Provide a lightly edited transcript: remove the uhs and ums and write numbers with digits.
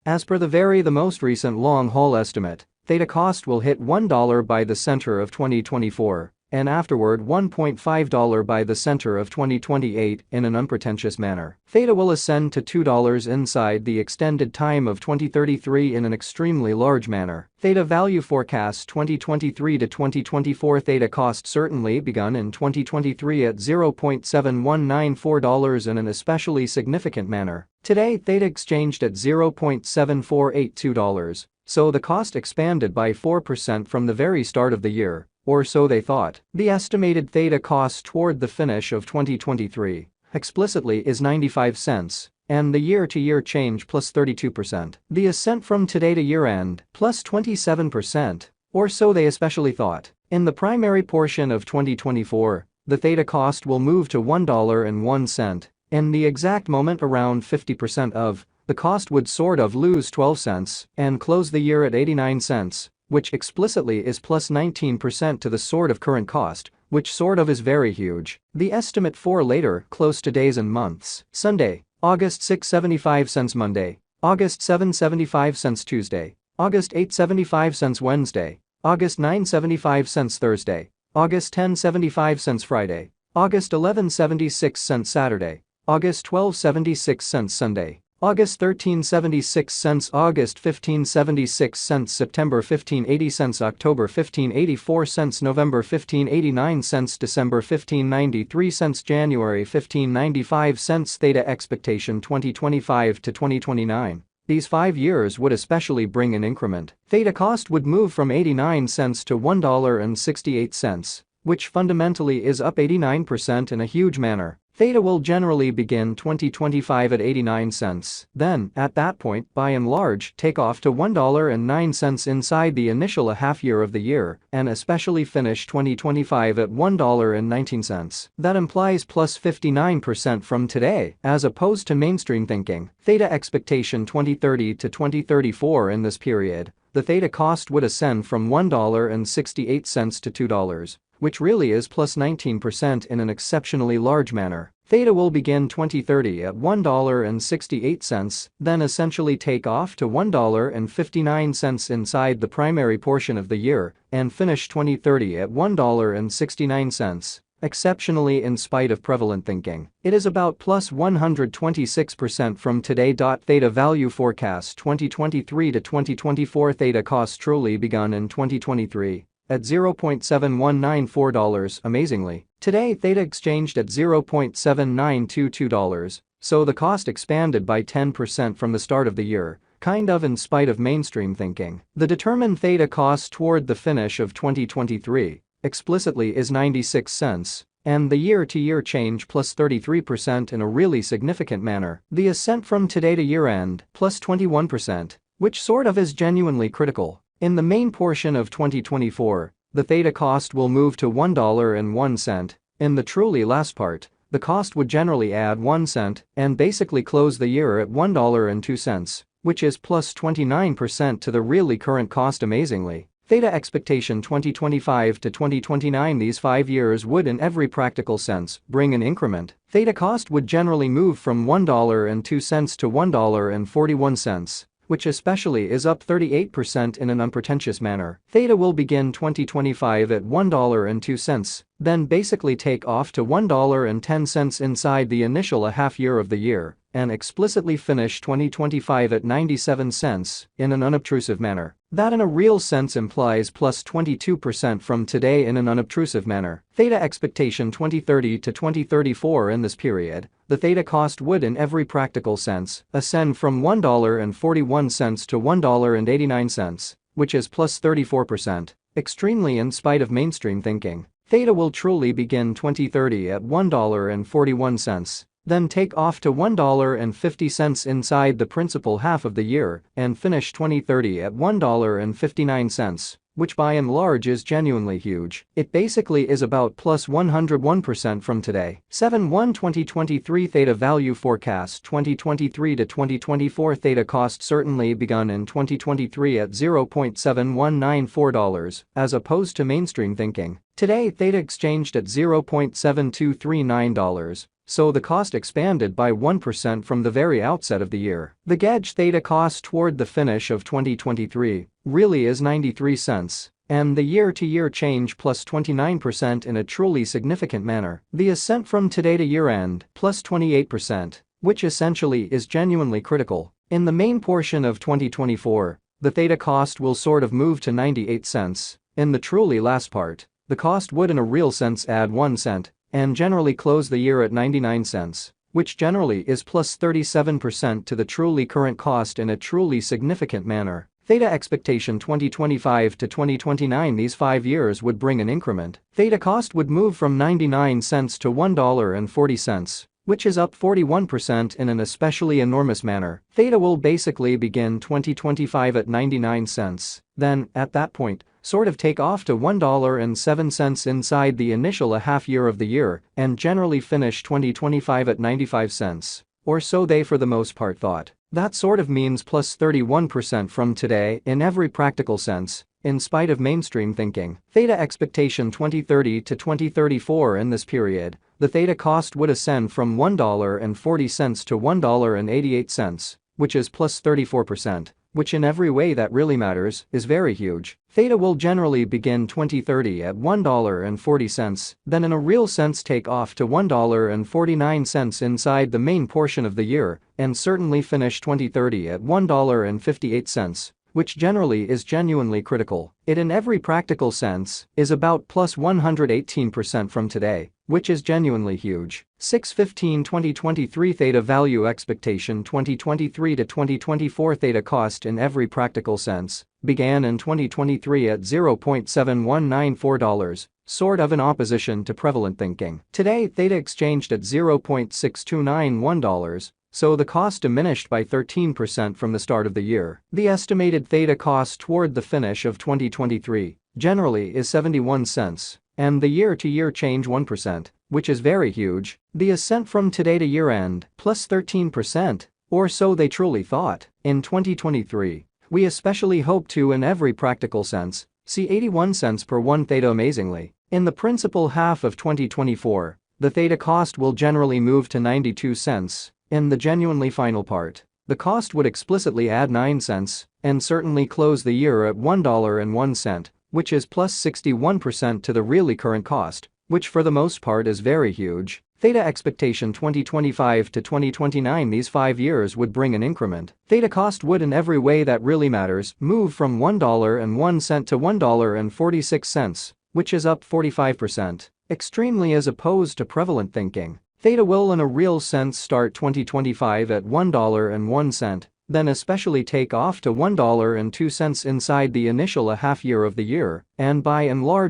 As per the most recent long-haul estimate, Theta cost will hit $1 by the center of 2024, and afterward $1.5 by the center of 2028 in an unpretentious manner. Theta will ascend to $2 inside the extended time of 2033 in an extremely large manner. Theta value forecast 2023 to 2024. Theta cost certainly begun in 2023 at $0.7194 in an especially significant manner. Today Theta exchanged at $0.7482, so the cost expanded by 4% from the very start of the year. Or so they thought. The estimated Theta cost toward the finish of 2023 explicitly is 95 cents, and the year-to-year change plus 32%. The ascent from today to year-end plus 27%, or so they especially thought. In the primary portion of 2024, the Theta cost will move to $1.01. In the exact moment around 50% of the cost would sort of lose 12 cents and close the year at 89 cents. Which explicitly is plus 19% to the sort of current cost, which sort of is very huge. The estimate for later, close to days and months. Sunday, August 6 75 cents. Monday, August 7 75 cents. Tuesday, August 8 75 cents. Wednesday, August 9 75 cents. Thursday, August 10 75 cents. Friday, August 11 76 cents. Saturday, August 12 76 cents. Sunday, August 13 76 cents. August 15 76 cents. September 15 80 cents. October 15 84 cents. November 15 89 cents. December 15 93 cents. January 15 95 cents. Theta expectation 2025 to 2029. These 5 years would especially bring an increment. Theta cost would move from 89 cents to $1.68, which fundamentally is up 89% in a huge manner. Theta will generally begin 2025 at 89 cents, then, at that point, by and large, take off to $1.09 inside the initial half year of the year, and especially finish 2025 at $1.19. That implies plus 59% from today, as opposed to mainstream thinking. Theta expectation 2030 to 2034. In this period, the Theta cost would ascend from $1.68 to $2. Which really is plus 19% in an exceptionally large manner. Theta will begin 2030 at $1.68, then essentially take off to $1.59 inside the primary portion of the year, and finish 2030 at $1.69. Exceptionally in spite of prevalent thinking. It is about plus 126% from today. Theta value forecast 2023 to 2024. Theta cost truly begun in 2023. At $0.7194, amazingly. Today Theta exchanged at $0.7922, so the cost expanded by 10% from the start of the year, kind of in spite of mainstream thinking. The determined Theta cost toward the finish of 2023 explicitly is 96 cents, and the year-to-year change plus 33% in a really significant manner. The ascent from today to year-end plus 21%, which sort of is genuinely critical. In the main portion of 2024, the Theta cost will move to $1.01. In the truly last part, the cost would generally add 1 cent and basically close the year at $1.02, which is plus 29% to the really current cost. Amazingly. Theta expectation 2025 to 2029. These 5 years would in every practical sense bring an increment. Theta cost would generally move from $1.02 to $1.41. Which especially is up 38% in an unpretentious manner. Theta will begin 2025 at $1.02, then basically take off to $1.10 inside the initial half year of the year, and explicitly finish 2025 at 97 cents in an unobtrusive manner. That in a real sense implies plus 22% from today in an unobtrusive manner. Theta expectation 2030 to 2034. In this period, the Theta cost would in every practical sense ascend from $1.41 to $1.89, which is plus 34%, extremely in spite of mainstream thinking. Theta will truly begin 2030 at $1.41. Then take off to $1.50 inside the principal half of the year and finish 2030 at $1.59, which by and large is genuinely huge. It basically is about plus 101% from today. 7/1/2023 Theta value forecast 2023 to 2024. Theta cost certainly begun in 2023 at $0.7194, as opposed to mainstream thinking. Today Theta exchanged at $0.7239. so the cost expanded by 1% from the very outset of the year. The gauge Theta cost toward the finish of 2023 really is 93 cents. And the year-to-year change plus 29% in a truly significant manner. The ascent from today to year-end plus 28%, which essentially is genuinely critical. In the main portion of 2024, the Theta cost will sort of move to 98 cents. In the truly last part, the cost would in a real sense add 1 cent and generally close the year at 99 cents, which generally is plus 37% to the truly current cost in a truly significant manner. Theta expectation 2025 to 2029 these 5 years would bring an increment. Theta cost would move from 99 cents to $1.40, which is up 41% in an especially enormous manner. Theta will basically begin 2025 at 99 cents, then, at that point, sort of take off to $1.07 inside the initial half year of the year and generally finish 2025 at 95 cents. Or so they for the most part thought. That sort of means plus 31% from today in every practical sense, in spite of mainstream thinking. Theta expectation 2030 to 2034 in this period, the Theta cost would ascend from $1.40 to $1.88, which is plus 34%, which in every way that really matters is very huge. Theta will generally begin 2030 at $1.40, then in a real sense take off to $1.49 inside the main portion of the year, and certainly finish 2030 at $1.58, which generally is genuinely critical. It in every practical sense is about plus 118% from today, which is genuinely huge. 6/15/2023 Theta value expectation 2023 to 2024 Theta cost in every practical sense began in 2023 at $0.7194, sort of in opposition to prevalent thinking. Today Theta exchanged at $0.6291. So the cost diminished by 13% from the start of the year. The estimated Theta cost toward the finish of 2023 generally is 71 cents, and the year-to-year change 1%, which is very huge. The ascent from today to year-end plus 13%, or so they truly thought. In 2023, we especially hope to in every practical sense see 81 cents per 1 Theta amazingly. In the principal half of 2024, the Theta cost will generally move to 92 cents. In the genuinely final part, the cost would explicitly add 9 cents and certainly close the year at $1.01, which is plus 61% to the really current cost, which for the most part is very huge. Theta expectation 2025 to 2029 these 5 years would bring an increment. Theta cost would in every way that really matters move from $1.01 to $1.46, which is up 45%, extremely as opposed to prevalent thinking. Theta will in a real sense start 2025 at $1.01, then especially take off to $1.02 inside the initial half year of the year, and by and large